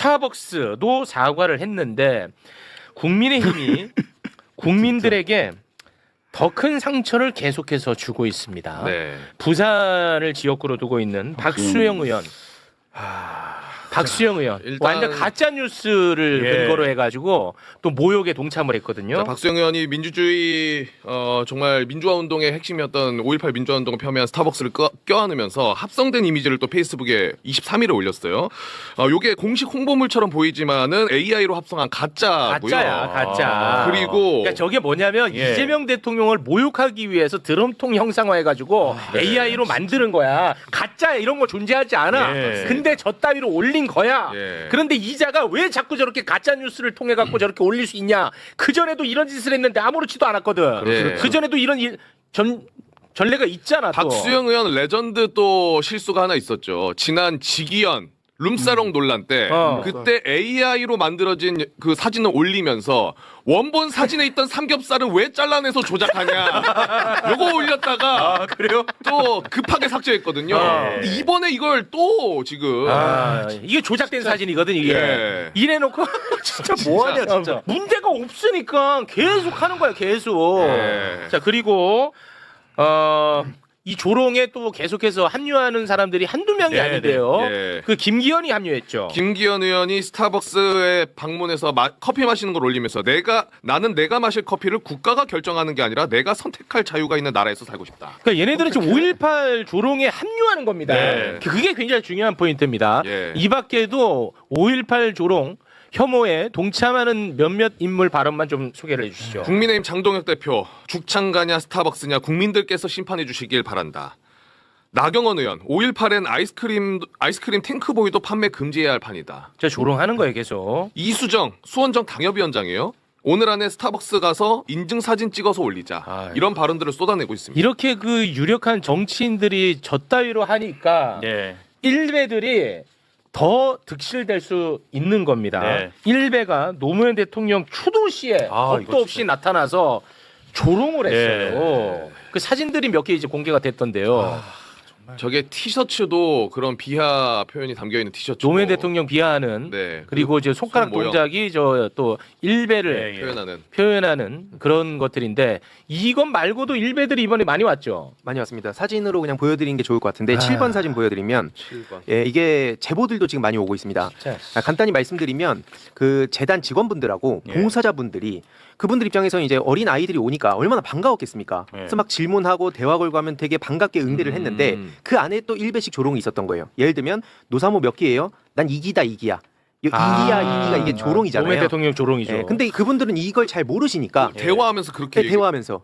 스타벅스도 사과를 했는데 국민의힘이 국민들에게 더 큰 상처를 계속해서 주고 있습니다. 네. 부산을 지역구로 두고 있는 박수영 의원. 박수영 의원 일단- 완전 가짜 뉴스를 예. 근거로 해가지고 또 모욕에 동참을 했거든요. 자, 박수영 의원이 민주주의 정말 민주화 운동의 핵심이었던 5.18 민주화 운동을 폄훼한 스타벅스를 껴안으면서 합성된 이미지를 또 페이스북에 23일에 올렸어요. 요게 공식 홍보물처럼 보이지만은 AI로 합성한 가짜고요. 가짜야, 가짜. 그리고 그러니까 저게 뭐냐면 예. 이재명 대통령을 모욕하기 위해서 드럼통 형상화해가지고 AI로 만드는 거야. 가짜 이런 거 존재하지 않아. 예. 근데 저 따위로 올린 거야. 예. 그런데 이자가 왜 자꾸 저렇게 가짜 뉴스를 통해 갖고 저렇게 올릴 수 있냐? 그 전에도 이런 짓을 했는데 아무렇지도 않았거든. 예. 그 전에도 이런 전례가 있잖아. 또. 박수영 의원 레전드 또 실수가 하나 있었죠. 지난 지기현 룸사롱 논란 때 그때 AI로 만들어진 그 사진을 올리면서 원본 사진에 있던 삼겹살을 왜 잘라내서 조작하냐 요거 올렸다가 그래요? 또 급하게 삭제했거든요. 근데 이번에 이걸 또 지금 이게 조작된 사진이거든 이게. 예. 이래놓고 진짜 뭐하냐 진짜. 문제가 없으니까 계속 하는 거야 계속. 예. 자 그리고 이 조롱에 또 계속해서 합류하는 사람들이 한두 명이 네, 아닌데요. 네. 그 김기현이 합류했죠. 김기현 의원이 스타벅스에 방문해서 커피 마시는 걸 올리면서 나는 내가 마실 커피를 국가가 결정하는 게 아니라 내가 선택할 자유가 있는 나라에서 살고 싶다. 그러니까 얘네들은 지금 5.18 조롱에 합류하는 겁니다. 네. 그게 굉장히 중요한 포인트입니다. 예. 이 밖에도 5.18 조롱 혐오에 동참하는 몇몇 인물 발언만 좀 소개를 해주시죠. 국민의힘 장동혁 대표 죽창가냐 스타벅스냐 국민들께서 심판해 주시길 바란다. 나경원 의원 5.18엔 아이스크림 탱크보이도 판매 금지해야 할 판이다. 저 조롱하는 거예요 계속. 이수정 수원정 당협위원장이에요. 오늘 안에 스타벅스 가서 인증사진 찍어서 올리자. 아유. 이런 발언들을 쏟아내고 있습니다. 이렇게 그 유력한 정치인들이 저 따위로 하니까 네. 일베들이 더 득실될 수 있는 겁니다. 네. 일베가 노무현 대통령 추도시에 겁도 이거 없이 나타나서 조롱을 했어요. 네. 그 사진들이 몇 개 이제 공개가 됐던데요. 저게 티셔츠도 그런 비하 표현이 담겨 있는 티셔츠. 노무현 대통령 비하하는 네. 그리고 이제 손가락 손 모형. 동작이 저 또 일베를 예, 예. 표현하는. 표현하는 그런 것들인데 이것 말고도 일베들이 이번에 많이 왔죠. 많이 왔습니다. 사진으로 그냥 보여드리는 게 좋을 것 같은데 7번 사진 보여드리면 7번. 예, 이게 제보들도 지금 많이 오고 있습니다. 진짜. 간단히 말씀드리면 그 재단 직원분들하고 예. 봉사자분들이 그분들 입장에서 이제 어린 아이들이 오니까 얼마나 반가웠겠습니까? 예. 그래서 막 질문하고 대화 걸고 하면 되게 반갑게 응대를 했는데 그 안에 또 일베식 조롱이 있었던 거예요. 예를 들면 노사모 몇 기예요? 난 이기다 이기야. 이기가 이게 조롱이잖아요. 노무현 대통령 조롱이죠. 예, 근데 그분들은 이걸 잘 모르시니까 대화하면서 그렇게 얘기- 대화하면서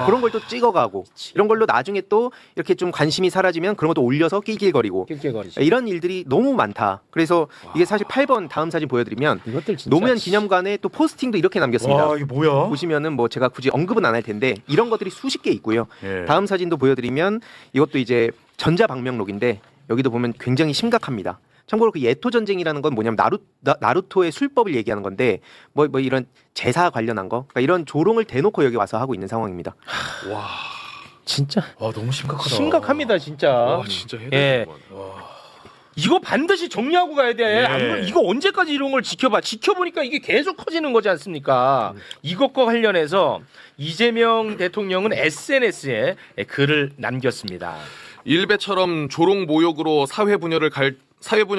그런 걸 또 찍어가고 이런 걸로 나중에 또 이렇게 좀 관심이 사라지면 그런 것도 올려서 낄낄거리고 낄낄거리죠. 이런 일들이 너무 많다. 그래서 이게 사실 8번 다음 사진 보여드리면 이것들 진짜 노무현 기념관에 또 포스팅도 이렇게 남겼습니다. 와, 이게 뭐야? 보시면은 뭐 제가 굳이 언급은 안 할 텐데 이런 것들이 수십 개 있고요. 예. 다음 사진도 보여드리면 이것도 이제 전자방명록인데 여기도 보면 굉장히 심각합니다. 참고로 그 예토 전쟁이라는 건 뭐냐면 나루토의 술법을 얘기하는 건데 뭐 이런 제사 관련한 거 그러니까 이런 조롱을 대놓고 여기 와서 하고 있는 상황입니다. 와. 진짜 와, 너무 심각하다. 심각합니다 진짜. 와 진짜 해야 예. 되는 이거 반드시 정리하고 가야 돼. 예. 안 그러면 이거 언제까지 이런 걸 지켜봐? 지켜보니까 이게 계속 커지는 거지 않습니까? 이것과 관련해서 이재명 대통령은 SNS에 글을 남겼습니다. 일베처럼 조롱 모욕으로 사회 분열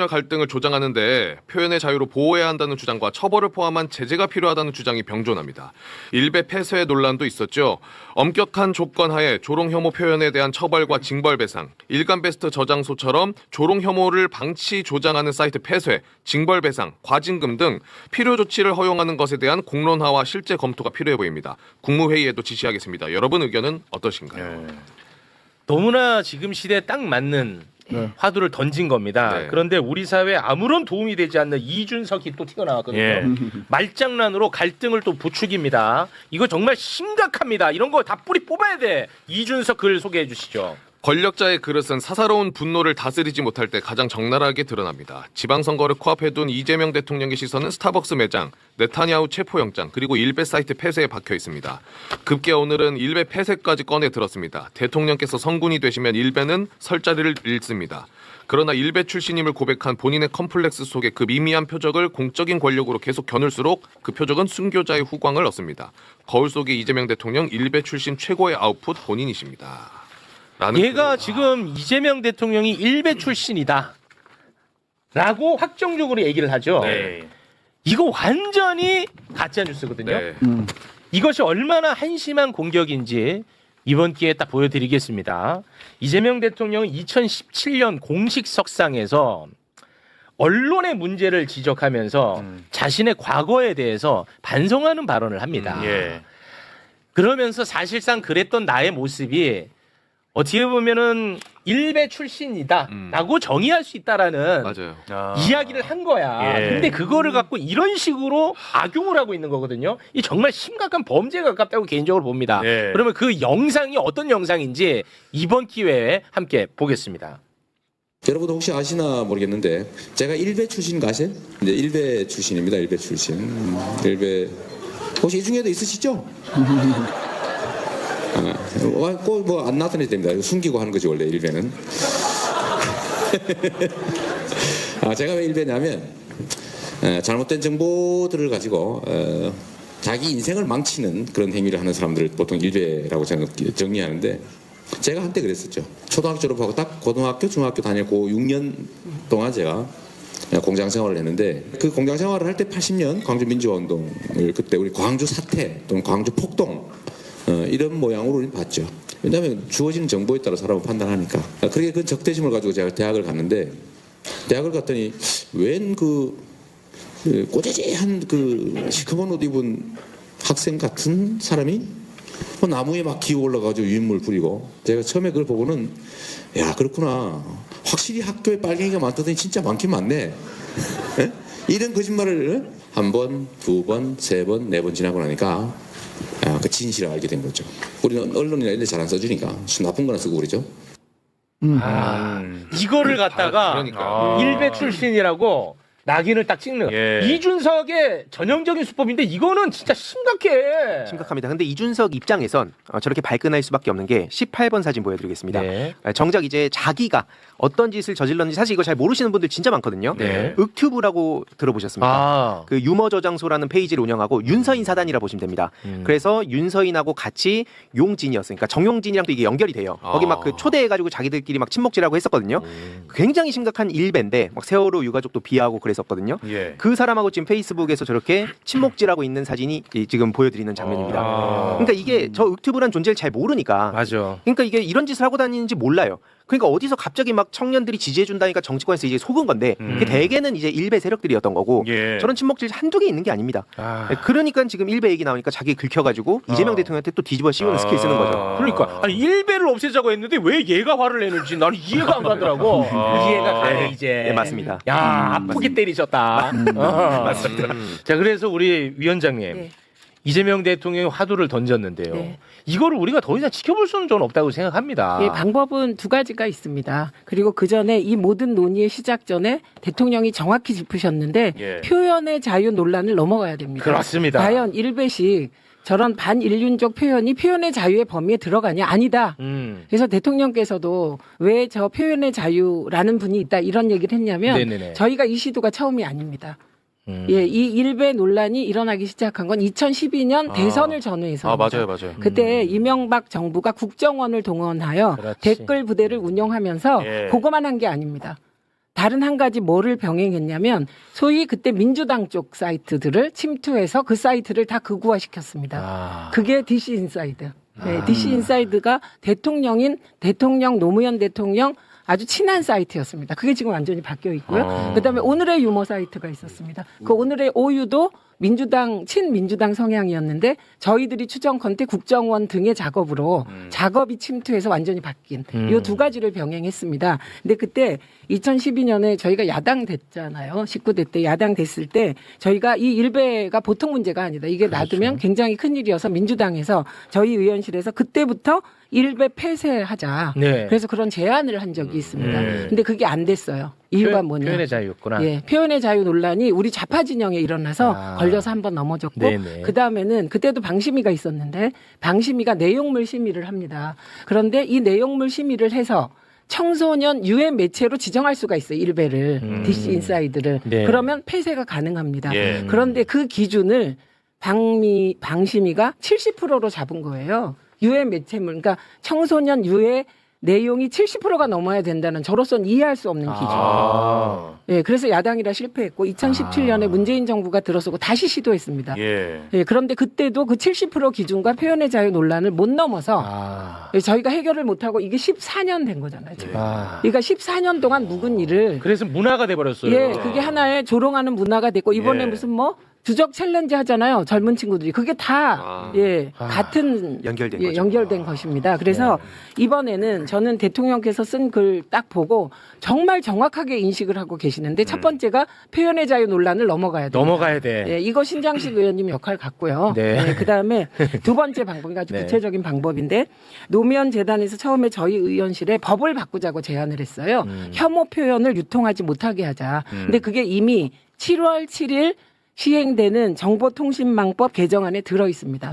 갈등을 조장하는데 표현의 자유를 보호해야 한다는 주장과 처벌을 포함한 제재가 필요하다는 주장이 병존합니다. 일베 폐쇄 논란도 있었죠. 엄격한 조건 하에 조롱 혐오 표현에 대한 처벌과 징벌 배상, 일간베스트 저장소처럼 조롱 혐오를 방치 조장하는 사이트 폐쇄, 징벌 배상, 과징금 등 필요 조치를 허용하는 것에 대한 공론화와 실제 검토가 필요해 보입니다. 국무회의에도 지시하겠습니다. 여러분 의견은 어떠신가요? 예. 너무나 지금 시대에 딱 맞는 화두를 던진 겁니다. 네. 그런데 우리 사회에 아무런 도움이 되지 않는 이준석이 또 튀어나왔거든요. 예. 말장난으로 갈등을 또 부추깁니다. 이거 정말 심각합니다. 이런 거 다 뿌리 뽑아야 돼. 이준석 글 소개해 주시죠. 권력자의 그릇은 사사로운 분노를 다스리지 못할 때 가장 적나라하게 드러납니다. 지방선거를 코앞에 둔 이재명 대통령의 시선은 스타벅스 매장, 네타냐후 체포영장, 그리고 일베 사이트 폐쇄에 박혀 있습니다. 급기야 오늘은 일베 폐쇄까지 꺼내 들었습니다. 대통령께서 성군이 되시면 일베는 설 자리를 잃습니다. 그러나 일베 출신임을 고백한 본인의 컴플렉스 속에 그 미미한 표적을 공적인 권력으로 계속 겨눌수록 그 표적은 순교자의 후광을 얻습니다. 거울 속의 이재명 대통령 일베 출신 최고의 아웃풋 본인이십니다. 얘가 지금 이재명 대통령이 일베 출신이다 라고 확정적으로 얘기를 하죠. 네. 이거 완전히 가짜 뉴스거든요. 네. 이것이 얼마나 한심한 공격인지 이번 기회에 딱 보여드리겠습니다. 이재명 대통령은 2017년 공식 석상에서 언론의 문제를 지적하면서 자신의 과거에 대해서 반성하는 발언을 합니다. 예. 그러면서 사실상 그랬던 나의 모습이 어떻게 보면은 일베 출신이다라고 정의할 수 있다라는 맞아요. 이야기를 한 거야. 예. 근데 그거를 갖고 이런 식으로 악용을 하고 있는 거거든요. 이 정말 심각한 범죄에 가깝다고 개인적으로 봅니다. 예. 그러면 그 영상이 어떤 영상인지 이번 기회에 함께 보겠습니다. 여러분 혹시 아시나 모르겠는데 제가 일베 출신인가 아세요? 네, 일베 출신입니다. 일베 출신. 일베 혹시 이 중에도 있으시죠? 꼭 뭐 안 나타내도 됩니다. 숨기고 하는 거지 원래 일베는. 제가 왜 일베냐면 잘못된 정보들을 가지고 자기 인생을 망치는 그런 행위를 하는 사람들을 보통 일베라고 저는 정리하는데 제가 한때 그랬었죠. 초등학교 졸업하고 딱 고등학교, 중학교 다니고 6년 동안 제가 공장 생활을 했는데 그 공장 생활을 할 때 80년 광주 민주화운동을 그때 우리 광주 사태 또는 광주 폭동 이런 모양으로 우리는 봤죠. 왜냐하면 주어지는 정보에 따라 사람을 판단하니까. 그렇게 그 적대심을 가지고 제가 대학을 갔는데 대학을 갔더니 웬 그 꼬재재한 그 시커먼 옷 입은 학생 같은 사람이 나무에 막 기어 올라가지고 유인물 뿌리고 제가 처음에 그걸 보고는 야 그렇구나 확실히 학교에 빨갱이가 많다더니 진짜 많긴 많네. 에? 이런 거짓말을 한 번, 두 번, 세 번, 네 번 지나고 나니까 그 진실을 알게 된 거죠. 우리는 언론이나 이런 데 잘 안 써주니까 나쁜 거나 쓰고 그러죠. 이거를 갖다가 그러니까요. 일베 출신이라고 낙인을 딱 찍는 예. 이준석의 전형적인 수법인데 이거는 진짜 심각해. 심각합니다. 근데 이준석 입장에선 저렇게 발끈할 수밖에 없는 게 18번 사진 보여드리겠습니다. 네. 정작 이제 자기가 어떤 짓을 저질렀는지 사실 이거 잘 모르시는 분들 진짜 많거든요. 네. 윽튜브라고 들어보셨습니까? 아. 그 유머 저장소라는 페이지를 운영하고 윤서인 사단이라 보시면 됩니다. 그래서 윤서인하고 같이 용진이었으니까 정용진이랑 또 이게 연결이 돼요. 거기 막 그 초대해가지고 자기들끼리 막 친목질하고 했었거든요. 굉장히 심각한 일배인데 막 세월호 유가족도 비하하고 그랬었거든요. 예. 그 사람하고 지금 페이스북에서 저렇게 친목질하고 있는 사진이 지금 보여드리는 장면입니다. 그러니까 이게 저 윽튜브란 존재를 잘 모르니까. 맞아. 그러니까 이게 이런 짓을 하고 다니는지 몰라요. 그러니까 어디서 갑자기 막 청년들이 지지해준다니까 정치권에서 이제 속은 건데 그게 대개는 이제 일베 세력들이었던 거고 예. 저런 친목질 한두 개 있는 게 아닙니다. 아. 그러니까 지금 일베 얘기 나오니까 자기 긁혀가지고 이재명 대통령한테 또 뒤집어 씌우는 스킬 쓰는 거죠. 그러니까 아니 일베를 없애자고 했는데 왜 얘가 화를 내는지 나는 이해가 안 가더라고. 이해가 가네 이제. 네, 맞습니다. 야 아프게 때리셨다. 맞습니다. 자 그래서 우리 위원장님 네. 이재명 대통령이 화두를 던졌는데요. 네. 이거를 우리가 더 이상 지켜볼 수는 저는 없다고 생각합니다. 예, 방법은 두 가지가 있습니다. 그리고 그 전에 이 모든 논의의 시작 전에 대통령이 정확히 짚으셨는데 예. 표현의 자유 논란을 넘어가야 됩니다. 그렇습니다. 과연 일베식 저런 반인륜적 표현이 표현의 자유의 범위에 들어가냐? 아니다. 그래서 대통령께서도 왜 저 표현의 자유라는 분이 있다 이런 얘기를 했냐면 네네네. 저희가 이 시도가 처음이 아닙니다. 예, 이 일베 논란이 일어나기 시작한 건 2012년 대선을 전후해서입니다. 맞아요. 그때 이명박 정부가 국정원을 동원하여 그렇지. 댓글 부대를 운영하면서 예. 그거만 한 게 아닙니다. 다른 한 가지 뭐를 병행했냐면 소위 그때 민주당 쪽 사이트들을 침투해서 그 사이트를 다 극우화시켰습니다. 아. 그게 DC 인사이드. 네, DC 인사이드가 대통령 노무현 대통령 아주 친한 사이트였습니다. 그게 지금 완전히 바뀌어 있고요. 그다음에 오늘의 유머 사이트가 있었습니다. 그 오늘의 오유도 친민주당 성향이었는데 저희들이 추정 컨대 국정원 등의 작업으로 작업이 침투해서 완전히 바뀐 이 두 가지를 병행했습니다. 근데 그때 2012년에 저희가 야당 됐잖아요. 19대 때 야당 됐을 때 저희가 이 일베가 보통 문제가 아니다. 이게 놔두면 굉장히 큰 일이어서 민주당에서 저희 의원실에서 그때부터 일베 폐쇄하자. 네. 그래서 그런 제안을 한 적이 있습니다. 근데 그게 안 됐어요. 이유가 뭐냐? 표현의 자유였구나. 예, 표현의 자유 논란이 우리 좌파 진영에 일어나서 걸려서 한번 넘어졌고 네네. 그 다음에는 그때도 방심위가 있었는데 방심위가 내용물 심의를 합니다. 그런데 이 내용물 심의를 해서 청소년 유해 매체로 지정할 수가 있어요. 일베를 DC 인사이드를 네. 그러면 폐쇄가 가능합니다. 예. 그런데 그 기준을 방심위가 70%로 잡은 거예요. 유해 매체물, 그러니까 청소년 유해 내용이 70%가 넘어야 된다는 저로서는 이해할 수 없는 기준. 예, 그래서 야당이라 실패했고 2017년에 문재인 정부가 들어서고 다시 시도했습니다. 예. 예, 그런데 그때도 그 70% 기준과 표현의 자유 논란을 못 넘어서 예, 저희가 해결을 못하고 이게 14년 된 거잖아요. 지금. 그러니까 14년 동안 묵은 일을 그래서 문화가 돼버렸어요. 예, 그게 하나의 조롱하는 문화가 됐고 이번에 예. 무슨 뭐 주적 챌린지 하잖아요. 젊은 친구들이 그게 다 예, 같은 연결된 예, 거죠. 연결된 것입니다. 그래서 이번에는 저는 대통령께서 쓴 글 딱 보고 정말 정확하게 인식을 하고 계시는데 첫 번째가 표현의 자유 논란을 넘어가야 돼요. 넘어가야 돼. 예, 이거 신장식 의원님 역할 같고요. 네. 네, 그다음에 두 번째 방법이 아주 네. 구체적인 방법인데 노무현 재단에서 처음에 저희 의원실에 법을 바꾸자고 제안을 했어요. 혐오 표현을 유통하지 못하게 하자. 근데 그게 이미 7월 7일 시행되는 정보통신망법 개정안에 들어 있습니다.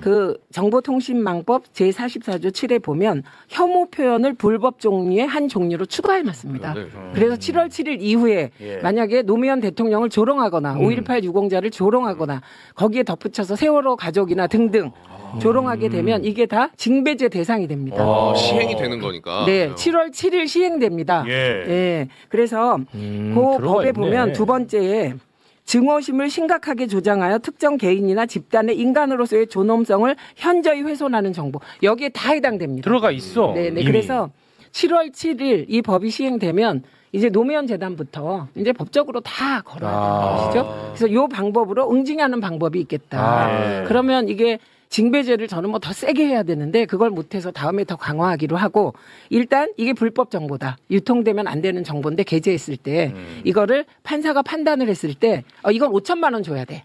그 정보통신망법 제44조 7에 보면 혐오 표현을 불법 종류의 한 종류로 추가해놨습니다. 그래서 7월 7일 이후에 만약에 노무현 대통령을 조롱하거나 5.18 유공자를 조롱하거나 거기에 덧붙여서 세월호 가족이나 등등 조롱하게 되면 이게 다 징배제 대상이 됩니다. 시행이 되는 거니까. 네, 7월 7일 시행됩니다. 예. 그래서 그 들어가 법에 있네. 보면 두 번째에 증오심을 심각하게 조장하여 특정 개인이나 집단의 인간으로서의 존엄성을 현저히 훼손하는 정보. 여기에 다 해당됩니다. 들어가 있어. 네, 이미. 그래서 7월 7일 이 법이 시행되면 이제 노무현 재단부터 이제 법적으로 다 걸어야 되는 것이죠. 그래서 이 방법으로 응징하는 방법이 있겠다. 그러면 이게 징배제를 저는 뭐 더 세게 해야 되는데 그걸 못해서 다음에 더 강화하기로 하고 일단 이게 불법 정보다 유통되면 안 되는 정보인데 게재했을 때 이거를 판사가 판단을 했을 때 이건 5천만 원 줘야 돼.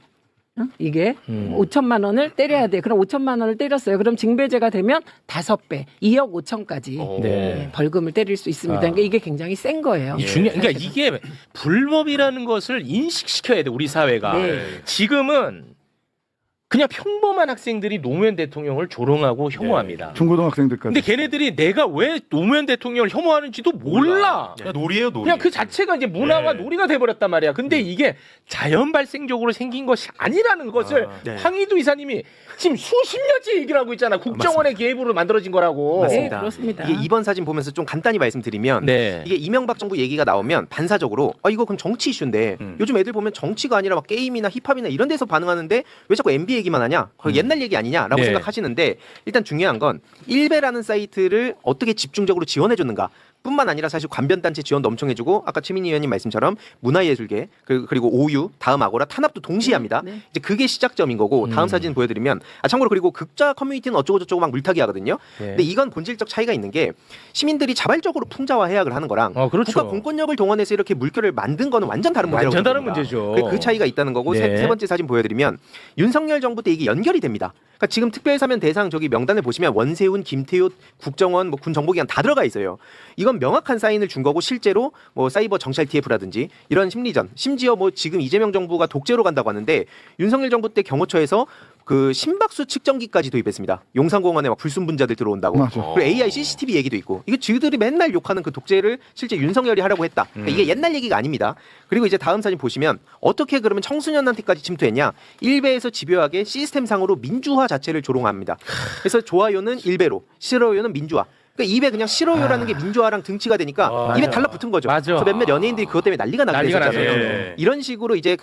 응? 이게 5천만 원을 때려야 돼. 그럼 5천만 원을 때렸어요. 그럼 징배제가 되면 5배, 2억 5천까지 네. 벌금을 때릴 수 있습니다. 그러니까 이게 굉장히 센 거예요. 이 그러니까 이게 불법이라는 것을 인식시켜야 돼 우리 사회가. 네. 지금은 그냥 평범한 학생들이 노무현 대통령을 조롱하고 혐오합니다. 중고등학생들까지. 근데 걔네들이 내가 왜 노무현 대통령을 혐오하는지도 몰라. 놀이에요, 놀이. 그냥 그 자체가 이제 문화가 놀이가 돼버렸단 말이야. 근데 이게 자연 발생적으로 생긴 것이 아니라는 것을 황희도 이사님이 지금 수십 년째 얘기를 하고 있잖아. 국정원의 개입으로 만들어진 거라고. 맞습니다. 네, 그렇습니다. 이게 이번 사진 보면서 좀 간단히 말씀드리면 네. 이게 이명박 정부 얘기가 나오면 반사적으로 이거 그럼 정치 이슈인데 요즘 애들 보면 정치가 아니라 막 게임이나 힙합이나 이런 데서 반응하는데 왜 자꾸 MB 얘기만 하냐? 거의 옛날 얘기 아니냐라고 네. 생각하시는데 일단 중요한 건 일베라는 사이트를 어떻게 집중적으로 지원해 줬는가? 뿐만 아니라 사실 관변단체 지원도 엄청 해주고 아까 최민희 의원님 말씀처럼 문화예술계 그리고 오유 다음 아고라 탄압도 동시에 합니다. 네. 이제 그게 시작점인 거고 다음 사진 보여드리면 참고로 그리고 극자 커뮤니티는 어쩌고 저쩌고 막 물타기 하거든요. 네. 근데 이건 본질적 차이가 있는 게 시민들이 자발적으로 풍자와 해약을 하는 거랑 그렇죠. 국가 공권력을 동원해서 이렇게 물결을 만든 거는 완전 다른 문제라고 완전 다른 생각합니다. 문제죠. 그 차이가 있다는 거고 네. 세 번째 사진 보여드리면 윤석열 정부 때 이게 연결이 됩니다. 그러니까 지금 특별사면 대상 저기 명단을 보시면 원세훈, 김태효, 국정원, 뭐 군 정보기관 다 들어가 있어요. 이건 명확한 사인을 준 거고 실제로 뭐 사이버 정찰 TF라든지 이런 심리전, 심지어 뭐 지금 이재명 정부가 독재로 간다고 하는데 윤석열 정부 때 경호처에서 그 심박수 측정기까지 도입했습니다. 용산공원에 막 불순분자들 들어온다고. 맞아. 그리고 AI CCTV 얘기도 있고. 이게 쥐들이 맨날 욕하는 그 독재를 실제 윤석열이 하라고 했다. 그러니까 이게 옛날 얘기가 아닙니다. 그리고 이제 다음 사진 보시면 어떻게 그러면 청소년한테까지 침투했냐? 일베에서 집요하게 시스템상으로 민주화 자체를 조롱합니다. 그래서 좋아요는 일베로, 싫어요는 민주화. 그러니까 입에 그냥 싫어요라는 게 민주화랑 등치가 되니까 입에 달라붙은 거죠. 맞아. 그래서 몇몇 연예인들이 그것 때문에 난리가 나게 난리가 됐잖아요. 났어요. 네. 이런 식으로 이제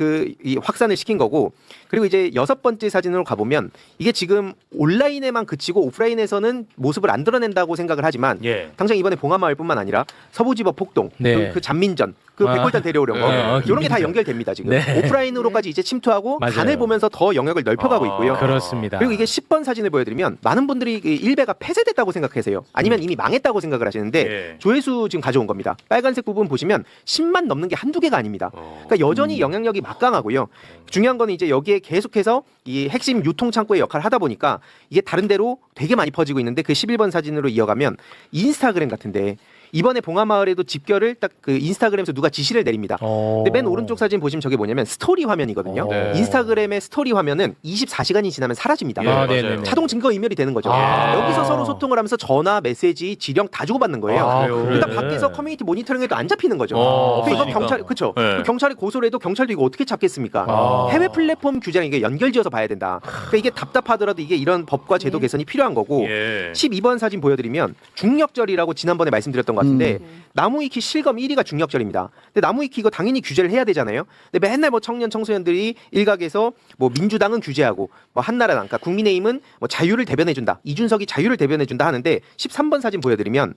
이 확산을 시킨 거고 그리고 이제 6번째 사진으로 가보면 이게 지금 온라인에만 그치고 오프라인에서는 모습을 안 드러낸다고 생각을 하지만 예. 당장 이번에 봉하마을뿐만 아니라 서부지법 폭동 네. 그 잔민전 그 백골단 데려오려고 이런 게 다 연결됩니다 지금. 네. 오프라인으로까지 이제 침투하고 맞아요. 간을 보면서 더 영역을 넓혀가고 있고요. 그렇습니다. 그리고 이게 10번 사진을 보여드리면 많은 분들이 그 일베가 폐쇄됐다고 생각하세요. 아니면 이미 망했다고 생각을 하시는데 예. 조회수 지금 가져온 겁니다. 빨간색 부분 보시면 10만 넘는 게 한두 개가 아닙니다. 그러니까 여전히 영향력이 막강하고요. 중요한 거는 이제 여기에 계속해서 이 핵심 유통 창구의 역할을 하다 보니까 이게 다른 데로 되게 많이 퍼지고 있는데 그 11번 사진으로 이어가면 인스타그램 같은데 이번에 봉하마을에도 집결을 딱 그 인스타그램에서 누가 지시를 내립니다. 근데 맨 오른쪽 사진 보시면 저게 뭐냐면 스토리 화면이거든요. 네. 인스타그램의 스토리 화면은 24시간이 지나면 사라집니다. 예, 맞아요. 네네네. 자동 증거 인멸이 되는 거죠. 여기서 서로 소통을 하면서 전화, 메시지, 지령 다 주고받는 거예요. 그러니까 밖에서 커뮤니티 모니터링에도 안 잡히는 거죠. 그러니까 이거 없어지니까. 경찰 그렇죠. 네. 경찰이 고소를 해도 경찰도 이거 어떻게 잡겠습니까? 해외 플랫폼 규제랑 이게 연결지어서 봐야 된다. 그러니까 이게 답답하더라도 이게 이런 법과 제도 개선이 필요한 거고. 예. 12번 사진 보여드리면 중력절이라고 지난번에 말씀드렸던 것 같은데 나무위키 실검 1위가 중력절입니다. 근데 나무위키 이거 당연히 규제를 해야 되잖아요. 근데 맨날 뭐 청년 청소년들이 일각에서 뭐 민주당은 규제하고 뭐 한나라당, 그러니까 국민의힘은 뭐 자유를 대변해준다, 이준석이 자유를 대변해준다 하는데 13번 사진 보여드리면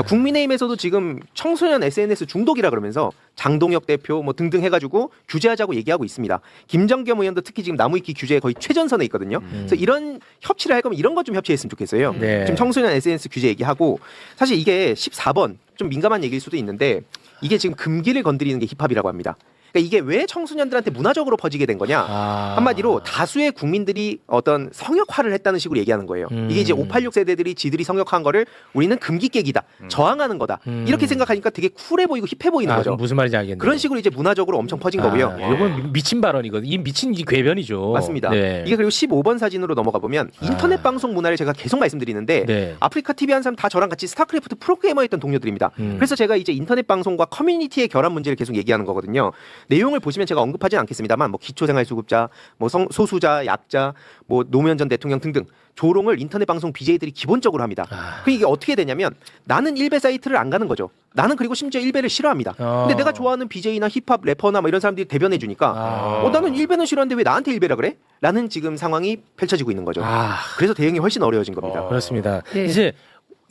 국민의힘에서도 지금 청소년 SNS 중독이라 그러면서 장동혁 대표 뭐 등등 해가지고 규제하자고 얘기하고 있습니다. 김정겸 의원도 특히 지금 나무위키 규제에 거의 최전선에 있거든요. 그래서 이런 협치를 할 거면 이런 것 좀 협치했으면 좋겠어요. 네. 지금 청소년 SNS 규제 얘기하고 사실 이게 14번 좀 민감한 얘기일 수도 있는데 이게 지금 금기를 건드리는 게 힙합이라고 합니다. 그러니까 이게 왜 청소년들한테 문화적으로 퍼지게 된 거냐? 한마디로 다수의 국민들이 어떤 성역화를 했다는 식으로 얘기하는 거예요. 이게 이제 586 세대들이 지들이 성역화한 거를 우리는 금기깨기다, 저항하는 거다 이렇게 생각하니까 되게 쿨해 보이고 힙해 보이는 거죠. 무슨 말인지 알겠네요. 그런 식으로 이제 문화적으로 엄청 퍼진 거고요. 이건 미친 발언이거든. 이 미친 이 궤변이죠. 맞습니다. 네. 이게 그리고 15번 사진으로 넘어가 보면 인터넷 방송 문화를 제가 계속 말씀드리는데 네. 아프리카 TV 한 사람 다 저랑 같이 스타크래프트 프로게이머였던 동료들입니다. 그래서 제가 이제 인터넷 방송과 커뮤니티의 결합 문제를 계속 얘기하는 거거든요. 내용을 보시면 제가 언급하진 않겠습니다만 뭐 기초생활수급자, 뭐 소수자, 약자, 뭐 노무현 전 대통령 등등 조롱을 인터넷 방송 BJ들이 기본적으로 합니다. 그 이게 어떻게 되냐면 나는 일베 사이트를 안 가는 거죠. 나는 그리고 심지어 일베를 싫어합니다. 근데 내가 좋아하는 BJ나 힙합 래퍼나 뭐 이런 사람들이 대변해 주니까 나는 일베는 싫어하는데 왜 나한테 일베라 그래? 라는 지금 상황이 펼쳐지고 있는 거죠. 그래서 대응이 훨씬 어려워진 겁니다. 그렇습니다. 네. 이제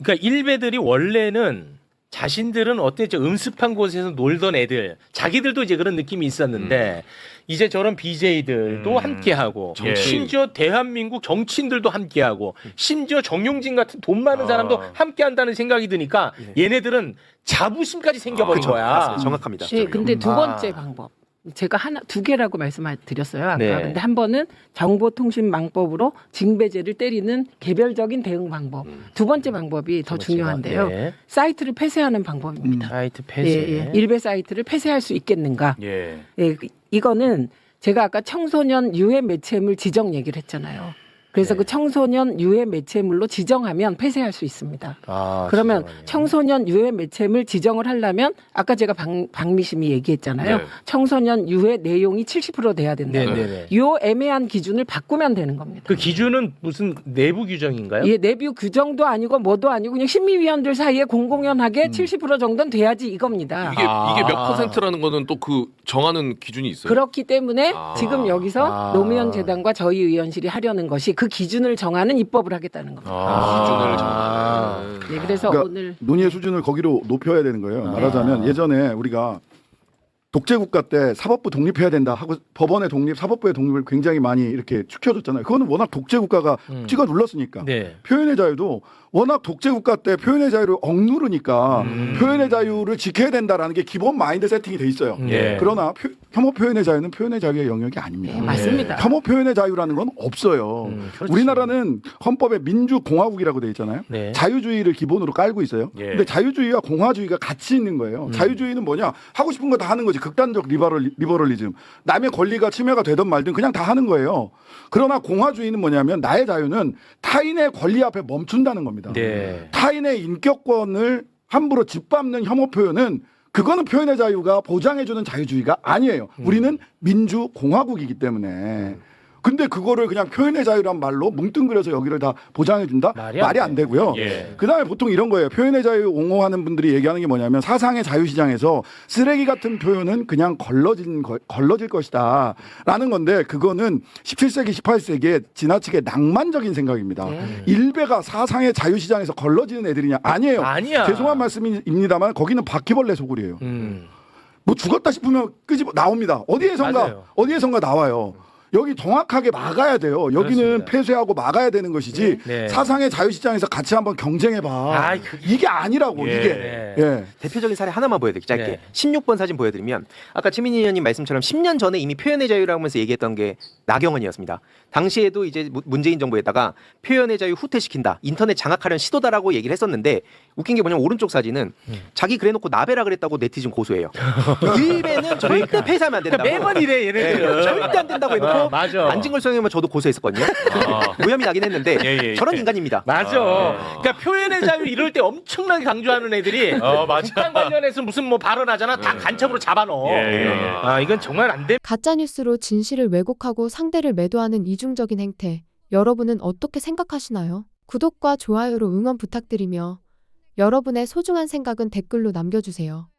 그러니까 일베들이 원래는 자신들은 어땠죠? 음습한 곳에서 놀던 애들, 자기들도 이제 그런 느낌이 있었는데 이제 저런 BJ들도 함께하고 심지어 대한민국 정치인들도 함께하고 심지어 정용진 같은 돈 많은 사람도 함께한다는 생각이 드니까 얘네들은 자부심까지 생겨버린 거야. 맞습니다. 정확합니다. 예, 근데 두 번째 방법. 제가 두 개라고 말씀드렸어요. 아까. 네. 근데 한 번은 정보통신망법으로 징배제를 때리는 개별적인 대응 방법. 두 번째 방법이 더 중요한데요. 네. 사이트를 폐쇄하는 방법입니다. 사이트 폐쇄. 예, 예. 일베 사이트를 폐쇄할 수 있겠는가? 예. 예, 이거는 제가 아까 청소년 유해 매체물 지정 얘기를 했잖아요. 그래서 그 청소년 유해 매체물로 지정하면 폐쇄할 수 있습니다. 그러면 지정하면. 청소년 유해 매체물 지정을 하려면 아까 제가 박미심이 얘기했잖아요. 네. 청소년 유해 내용이 70% 돼야 된다. 네네네. 요 애매한 기준을 바꾸면 되는 겁니다. 그 기준은 무슨 내부 규정인가요? 예, 내부 규정도 아니고 뭐도 아니고 그냥 심의위원들 사이에 공공연하게 70% 정도는 돼야지 이겁니다. 이게 몇 퍼센트라는 거는 또 그 정하는 기준이 있어요. 그렇기 때문에 지금 여기서 노무현 재단과 저희 의원실이 하려는 것이 그 기준을 정하는 입법을 하겠다는 겁니다. 기준을 정하는. 네, 그래서 그러니까 오늘 논의의 수준을 거기로 높여야 되는 거예요. 말하자면 예전에 우리가 독재국가 때 사법부 독립해야 된다 하고 법원의 독립, 사법부의 독립을 굉장히 많이 이렇게 축혀줬잖아요. 그거는 워낙 독재국가가 찍어 눌렀으니까. 네. 표현의 자유도 워낙 독재국가 때 표현의 자유를 억누르니까 표현의 자유를 지켜야 된다라는 게 기본 마인드 세팅이 돼 있어요. 예. 그러나 혐오 표현의 자유는 표현의 자유의 영역이 아닙니다. 네, 맞습니다. 혐오 표현의 자유라는 건 없어요. 그렇지. 우리나라는 헌법에 민주공화국이라고 돼 있잖아요. 네. 자유주의를 기본으로 깔고 있어요. 예. 근데 자유주의와 공화주의가 같이 있는 거예요. 자유주의는 뭐냐? 하고 싶은 거 다 하는 거지. 극단적 리버럴리즘. 남의 권리가 침해가 되든 말든 그냥 다 하는 거예요. 그러나 공화주의는 뭐냐면 나의 자유는 타인의 권리 앞에 멈춘다는 겁니다. 네. 타인의 인격권을 함부로 짓밟는 혐오 표현은 그거는 표현의 자유가 보장해주는 자유주의가 아니에요. 우리는 민주공화국이기 때문에. 근데 그거를 그냥 표현의 자유란 말로 뭉뚱그려서 여기를 다 보장해준다? 말이 말이 안 안 되고요. 예. 그다음에 보통 이런 거예요. 표현의 자유 옹호하는 분들이 얘기하는 게 뭐냐면 사상의 자유시장에서 쓰레기 같은 표현은 그냥 걸러질 것이다 라는 건데 그거는 17세기 18세기에 지나치게 낭만적인 생각입니다. 일베가 사상의 자유시장에서 걸러지는 애들이냐? 아니에요. 아니야. 죄송한 말씀입니다만 거기는 바퀴벌레 소굴이에요. 뭐 죽었다 싶으면 끄집어 나옵니다. 맞아요. 어디에선가 나와요. 여기 정확하게 막아야 돼요. 여기는 그렇습니다. 폐쇄하고 막아야 되는 것이지 네. 사상의 자유시장에서 같이 한번 경쟁해봐. 아, 이게 아니라고 예. 이게. 네. 예. 대표적인 사례 하나만 보여드릴게요. 짧게. 네. 16번 사진 보여드리면 아까 최민희 의원님 말씀처럼 10년 전에 이미 표현의 자유라고 하면서 얘기했던 게 나경원이었습니다. 당시에도 이제 문재인 정부에다가 표현의 자유 후퇴시킨다. 인터넷 장악하려는 시도다라고 얘기를 했었는데 웃긴 게 뭐냐면 오른쪽 사진은 자기 그래놓고 나베라 그랬다고 네티즌 고소해요. 일베는 절대 폐쇄하면 안 된다고. 매번 이래 얘네들은. 절대 안 된다고 해놓고 맞아. 안진걸 소장님은 저도 고소했었거든요. 무혐의 나긴 했는데 예, 예. 저런 인간입니다. 맞아. 그러니까 표현의 자유 이럴 때 엄청나게 강조하는 애들이 북한 관련해서 무슨 뭐 발언하잖아. 다 간첩으로 잡아넣어. 아 이건 정말 안 돼. 가짜뉴스로 진실을 왜곡하고 상대를 매도하는 이중적인 행태. 여러분은 어떻게 생각하시나요? 구독과 좋아요로 응원 부탁드리며 여러분의 소중한 생각은 댓글로 남겨주세요.